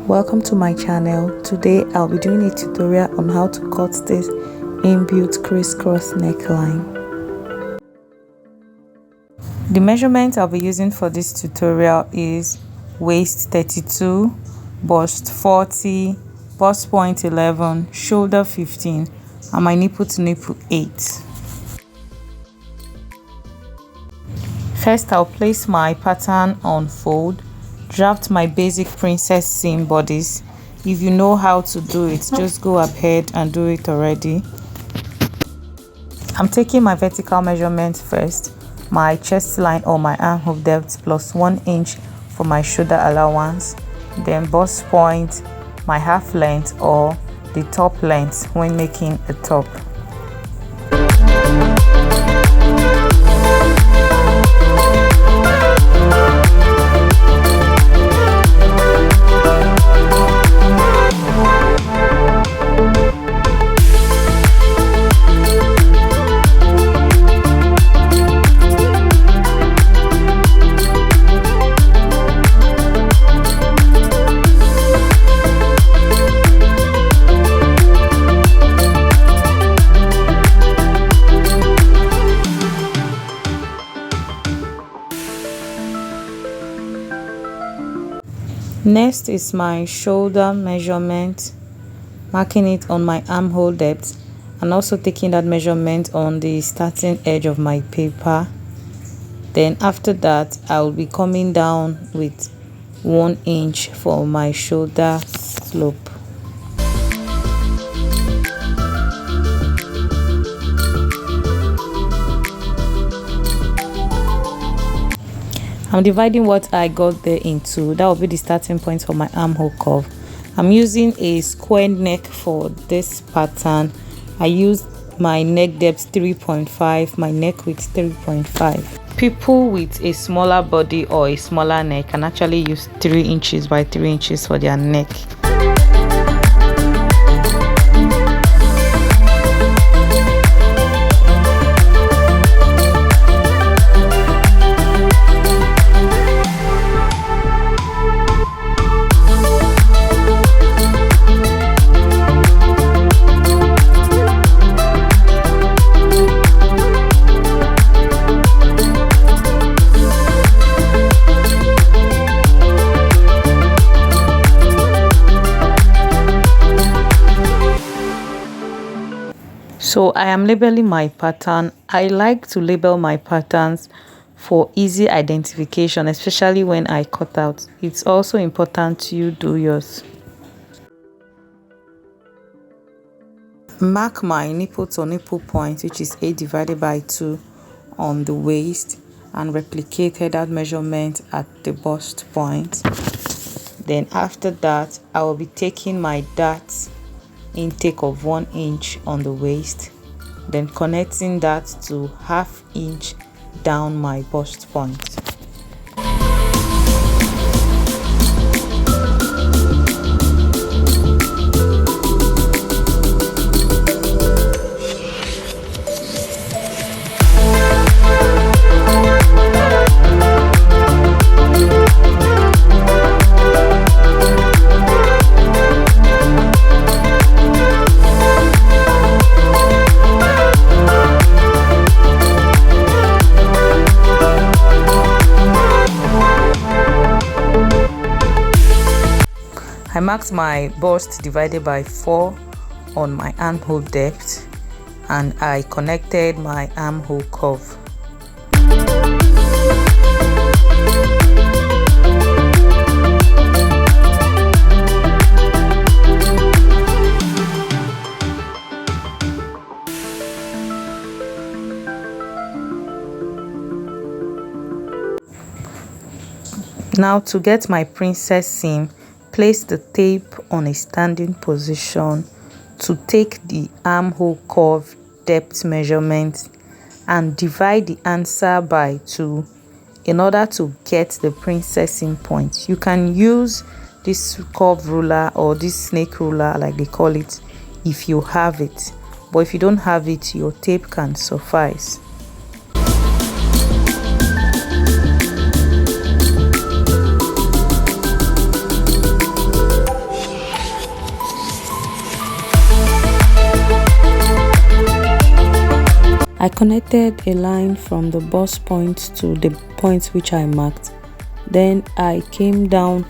Welcome to my channel. Today I'll be doing a tutorial on how to cut this inbuilt crisscross neckline. The measurement I'll be using for this tutorial is waist 32, bust 40, bust point 11, shoulder 15, and my nipple to nipple 8. First, I'll place my pattern on fold, draft my basic princess seam bodies. If you know how to do it, just go ahead and do it already. I'm taking my vertical measurement first, my chest line or my armhole depth plus 1 inch for my shoulder allowance, then bust point, my half length or the top length when making a top. Next is my shoulder measurement, marking it on my armhole depth and also taking that measurement on the starting edge of my paper. Then after that, I will be coming down with 1 inch for my shoulder slope. I'm dividing what I got there into. That will be the starting point for my armhole curve. I'm using a square neck for this pattern. I used my neck depth 3.5, my neck width 3.5. People with a smaller body or a smaller neck can actually use 3 inches by 3 inches for their neck. So I am labeling my pattern. I like to label my patterns for easy identification, especially when I cut out. It's also important you do yours. Mark my nipple to nipple point, which is 8 divided by 2 on the waist, and replicated that measurement at the bust point. Then after that, I will be taking my dart intake of 1 inch on the waist, then connecting that to ½ inch down my bust point. I marked my bust divided by 4 on my armhole depth and I connected my armhole curve. Now to get my princess seam, place the tape on a standing position to take the armhole curve depth measurement and divide the answer by 2 in order to get the princess seam point. You can use this curve ruler or this snake ruler like they call it if you have it, but if you don't have it, your tape can suffice. I connected a line from the bust point to the point which I marked. Then I came down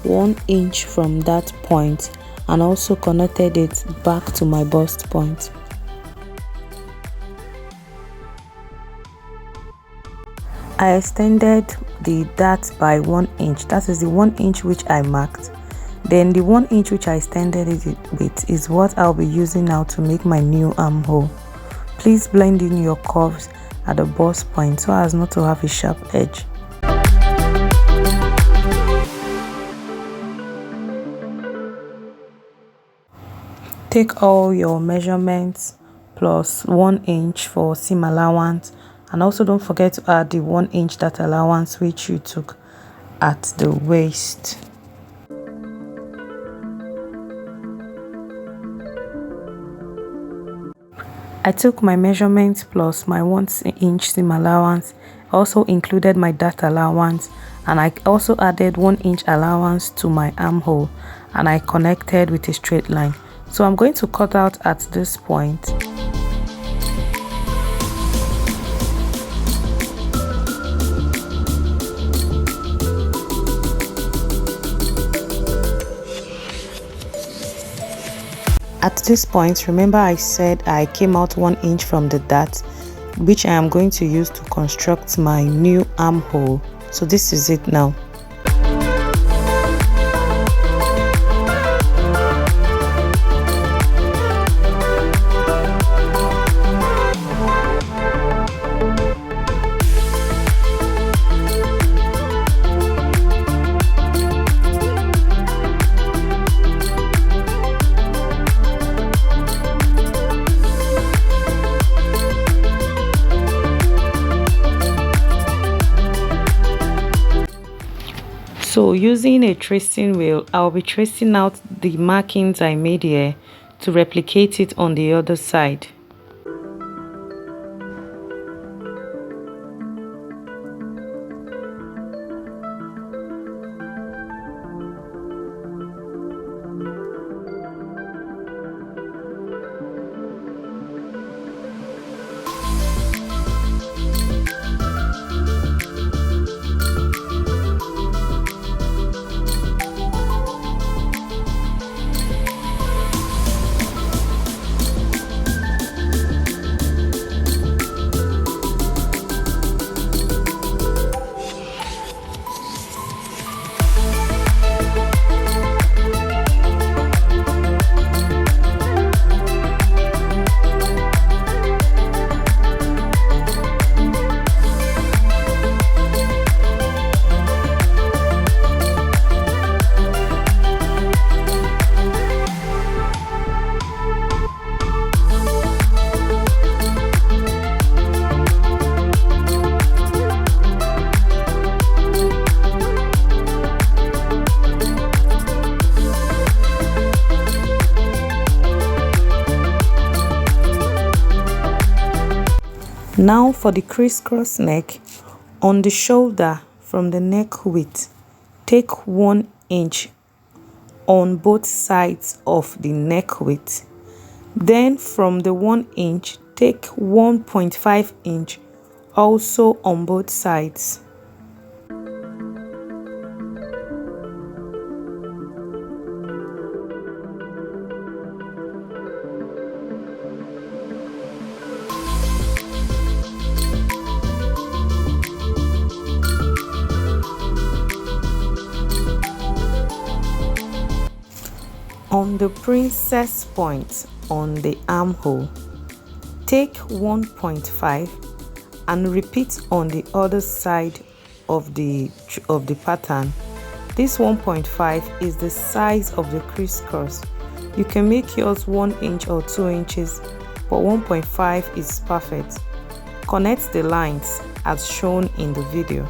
1 inch from that point and also connected it back to my bust point. I extended the dart by 1 inch. That is the 1 inch which I marked. Then the 1 inch which I extended it with is what I'll be using now to make my new armhole. Please blend in your curves at the bust point so as not to have a sharp edge. Take all your measurements plus 1 inch for seam allowance, and also don't forget to add the 1 inch dart allowance which you took at the waist. I took my measurements plus my 1 inch seam allowance, also included my dart allowance, and I also added 1 inch allowance to my armhole, and I connected with a straight line. So I'm going to cut out at this point. At this point, remember I said I came out 1 inch from the dart, which I am going to use to construct my new armhole. So this is it now. So using a tracing wheel, I'll be tracing out the markings I made here to replicate it on the other side. Now for the crisscross neck, on the shoulder from the neck width, take 1 inch on both sides of the neck width. Then from the 1 inch, take 1.5 inch also on both sides. On the princess point on the armhole, take 1.5 and repeat on the other side of the pattern. This 1.5 is the size of the crisscross. You can make yours 1 inch or 2 inches, but 1.5 is perfect. Connect the lines as shown in the video.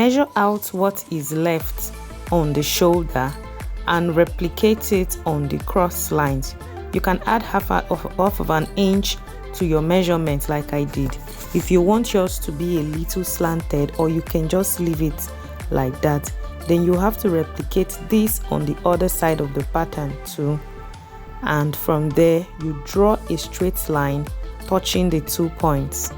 Measure out what is left on the shoulder and replicate it on the cross lines. You can add half of an inch to your measurement like I did if you want yours to be a little slanted, or you can just leave it like that. Then you have to replicate this on the other side of the pattern too, and from there you draw a straight line touching the 2 points.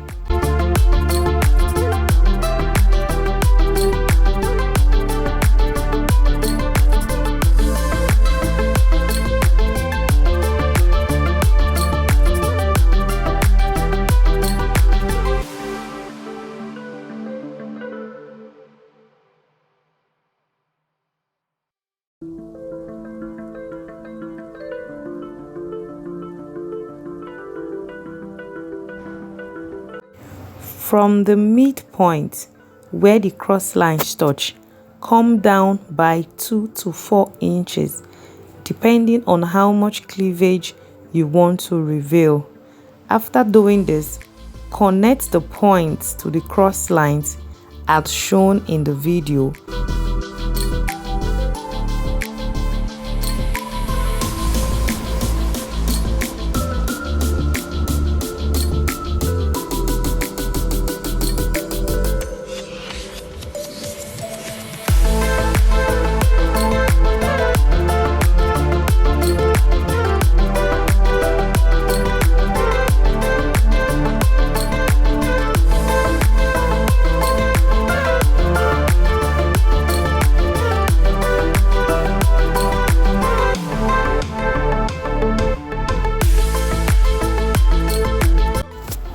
From the midpoint where the cross lines touch, come down by 2 to 4 inches depending on how much cleavage you want to reveal. After doing this, connect the points to the cross lines as shown in the video.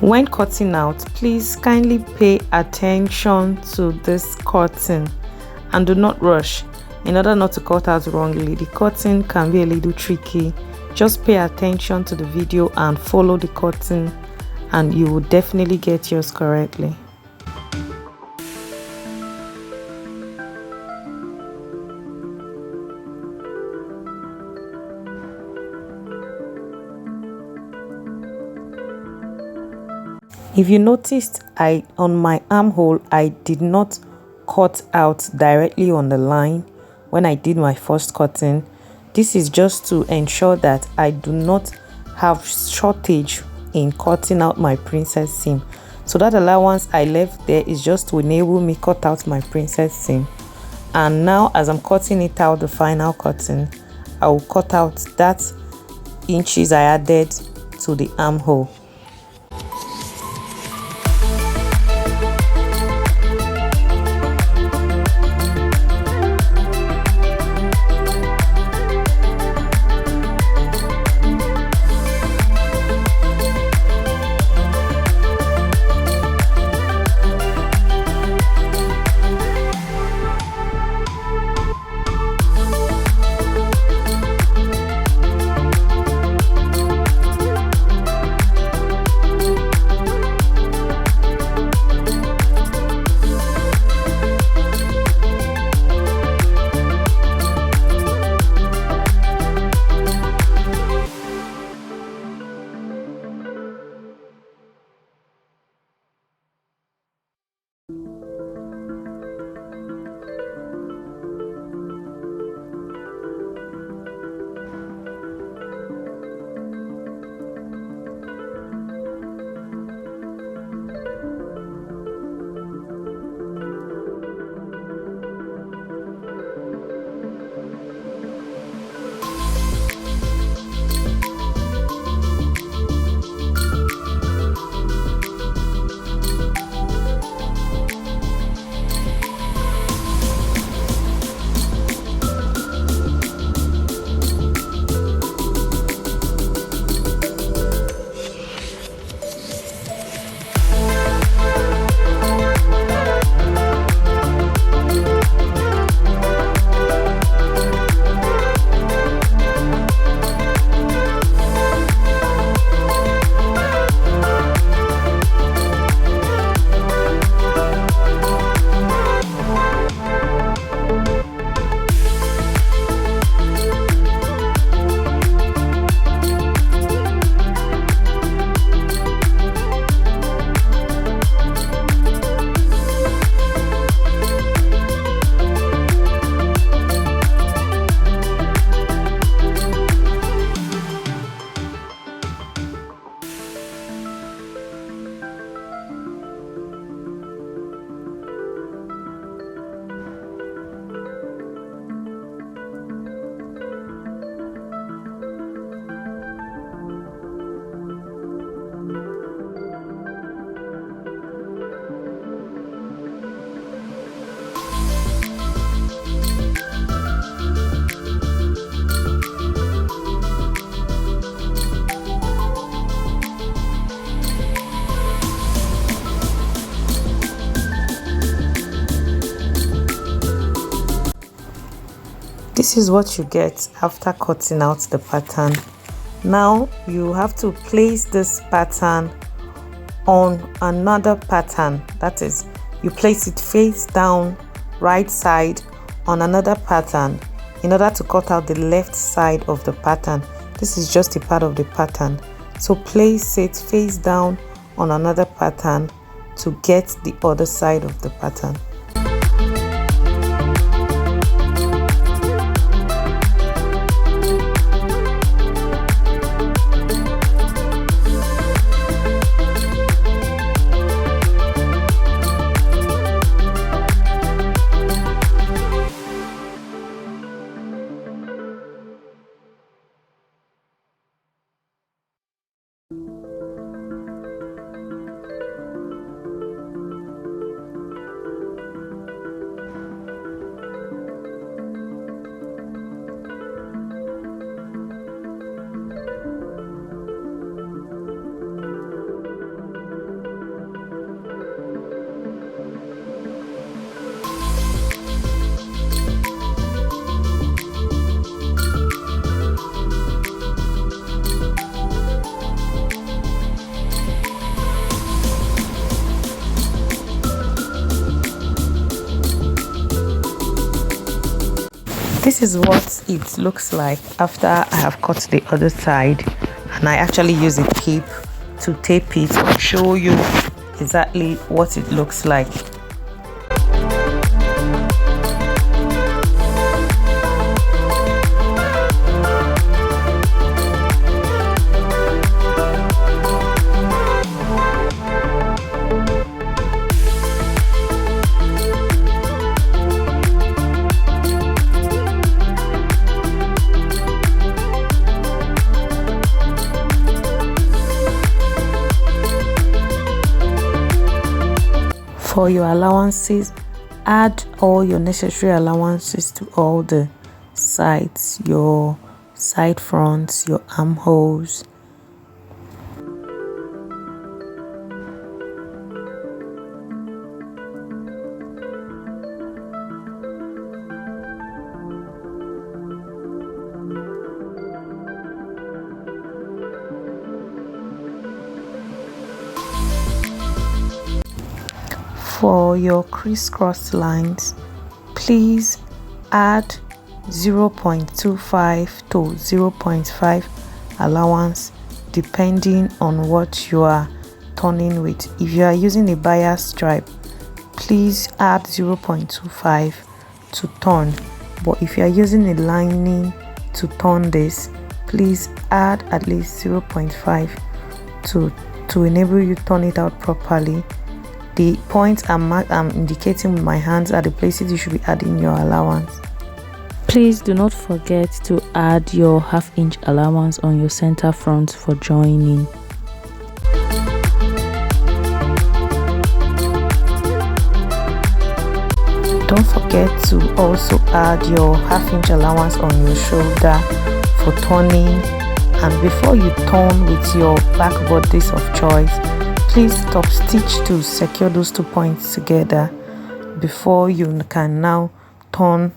When cutting out, please kindly pay attention to this cutting and do not rush in order not to cut out wrongly. The cutting can be a little tricky. Just pay attention to the video and follow the cutting and you will definitely get yours correctly. If you noticed, on my armhole I did not cut out directly on the line when I did my first cutting. This is just to ensure that I do not have shortage in cutting out my princess seam. So that allowance I left there is just to enable me cut out my princess seam. And now as I'm cutting it out, the final cutting, I will cut out that inches I added to the armhole. This is what you get after cutting out the pattern. Now you have to place this pattern on another pattern. That is, you place it face down, right side on another pattern in order to cut out the left side of the pattern. This is just a part of the pattern. So place it face down on another pattern to get the other side of the pattern. This is what it looks like after I have cut the other side, and I actually use a tape to tape it to show you exactly what it looks like. For your allowances, add all your necessary allowances to all the sides, your side fronts, your armholes. For your crisscross lines, please add 0.25 to 0.5 allowance depending on what you are turning with. If you are using a bias stripe, please add 0.25 to turn, but if you are using a lining to turn this, please add at least 0.5 to enable you turn it out properly. The points I'm indicating with my hands are the places you should be adding your allowance. Please do not forget to add your half-inch allowance on your center front for joining. Don't forget to also add your half-inch allowance on your shoulder for turning, and before you turn with your back bodice of choice, please stop stitch to secure those 2 points together before you can now turn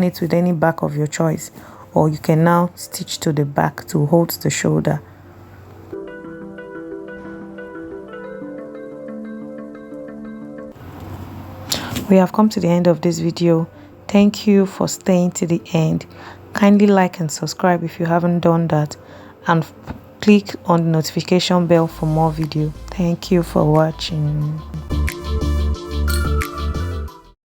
it with any back of your choice, or you can now stitch to the back to hold the shoulder. We have come to the end of this video. Thank you for staying to the end. Kindly like and subscribe if you haven't done that, and click on the notification bell for more video. Thank you for watching.